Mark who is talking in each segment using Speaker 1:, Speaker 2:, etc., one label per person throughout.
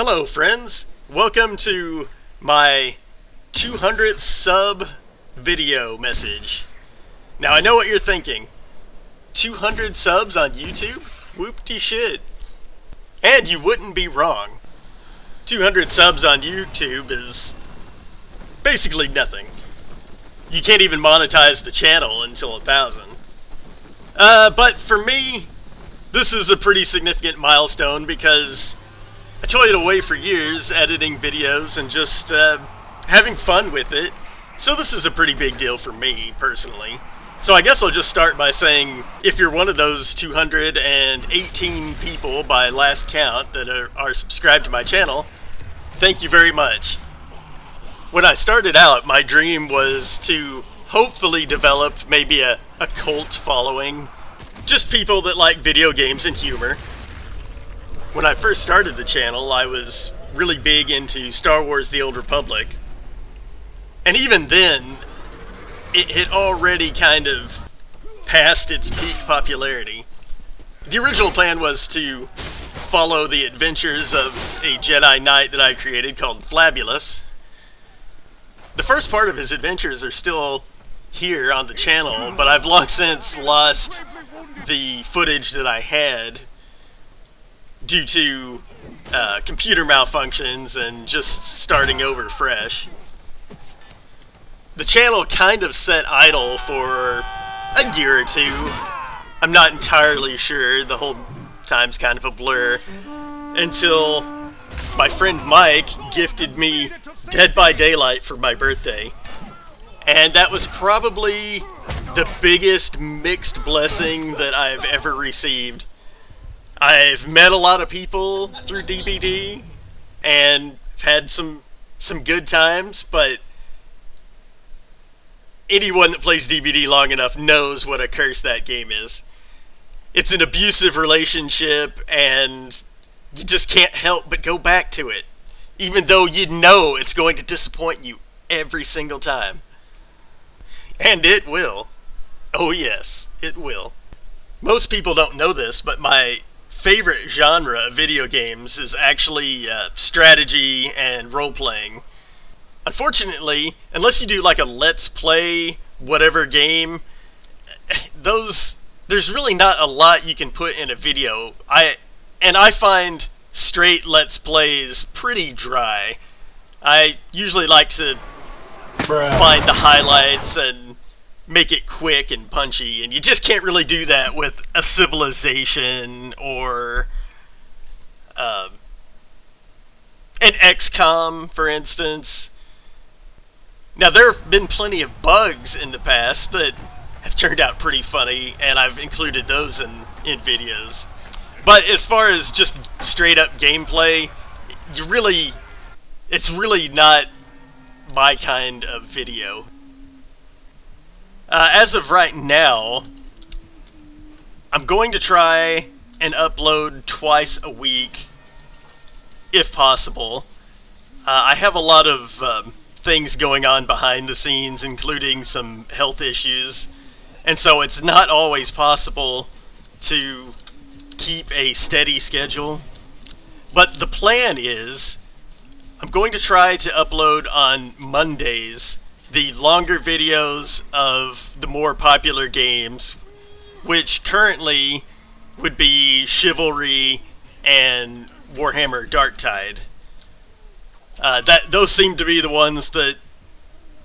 Speaker 1: Hello friends, welcome to my 200th sub video message. Now I know what you're thinking, 200 subs on YouTube? Whoop-de shit. And you wouldn't be wrong. 200 subs on YouTube is basically nothing. You can't even monetize the channel until 1,000. But for me, this is a pretty significant milestone because I toiled away for years editing videos and just having fun with it. So this is a pretty big deal for me, personally. So I guess I'll just start by saying, if you're one of those 218 people by last count that are subscribed to my channel, thank you very much. When I started out, my dream was to hopefully develop maybe a cult following. Just people that like video games and humor. When I first started the channel, I was really big into Star Wars: The Old Republic. And even then, it had already kind of passed its peak popularity. The original plan was to follow the adventures of a Jedi Knight that I created called Flabulous. The first part of his adventures are still here on the channel, but I've long since lost the footage that I had due to computer malfunctions and just starting over fresh. The channel kind of sat idle for a year or two. I'm not entirely sure, the whole time's kind of a blur, until my friend Mike gifted me Dead by Daylight for my birthday. And that was probably the biggest mixed blessing that I've ever received. I've met a lot of people through DBD and had some good times, but anyone that plays DBD long enough knows what a curse that game is. It's an abusive relationship, and you just can't help but go back to it, even though you know it's going to disappoint you every single time. And it will. Oh yes, it will. Most people don't know this, but my favorite genre of video games is actually strategy and role-playing. Unfortunately, unless you do like a let's play whatever game, there's really not a lot you can put in a video. I find straight let's plays pretty dry. I usually like to find the highlights and make it quick and punchy, and you just can't really do that with a Civilization or an XCOM, for instance. Now, there have been plenty of bugs in the past that have turned out pretty funny, and I've included those in videos. But as far as just straight up gameplay, it's really not my kind of video. As of right now, I'm going to try and upload twice a week, if possible. I have a lot of things going on behind the scenes, including some health issues, and so it's not always possible to keep a steady schedule. But the plan is, I'm going to try to upload on Mondays the longer videos of the more popular games, which currently would be Chivalry and Warhammer Darktide. Those seem to be the ones that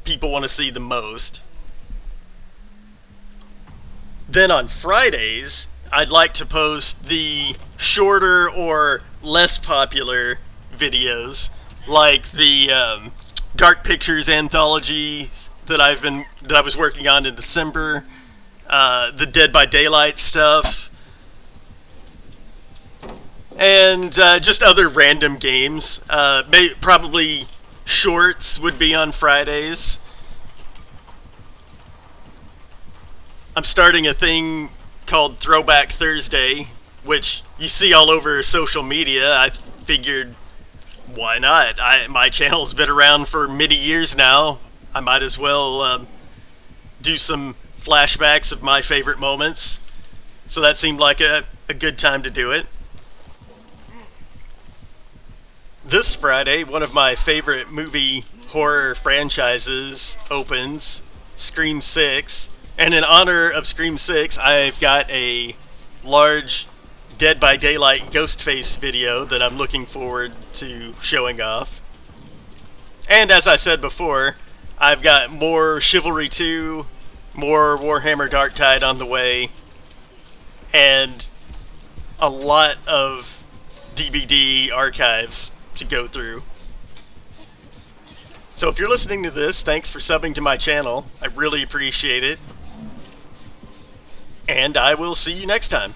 Speaker 1: people want to see the most. Then on Fridays, I'd like to post the shorter or less popular videos, like the Dark Pictures anthology that I was working on in December, the Dead by Daylight stuff, and just other random games. Probably shorts would be on Fridays. I'm starting a thing called Throwback Thursday, which you see all over social media. I figured, why not? My channel's been around for many years now. I might as well do some flashbacks of my favorite moments. So that seemed like a good time to do it. this Friday, one of my favorite movie horror franchises opens, Scream 6. And in honor of Scream 6, I've got a large Dead by Daylight Ghostface video that I'm looking forward to showing off. And as I said before, I've got more Chivalry 2, more Warhammer Darktide on the way, and a lot of DVD archives to go through. So if you're listening to this, thanks for subbing to my channel. I really appreciate it. And I will see you next time.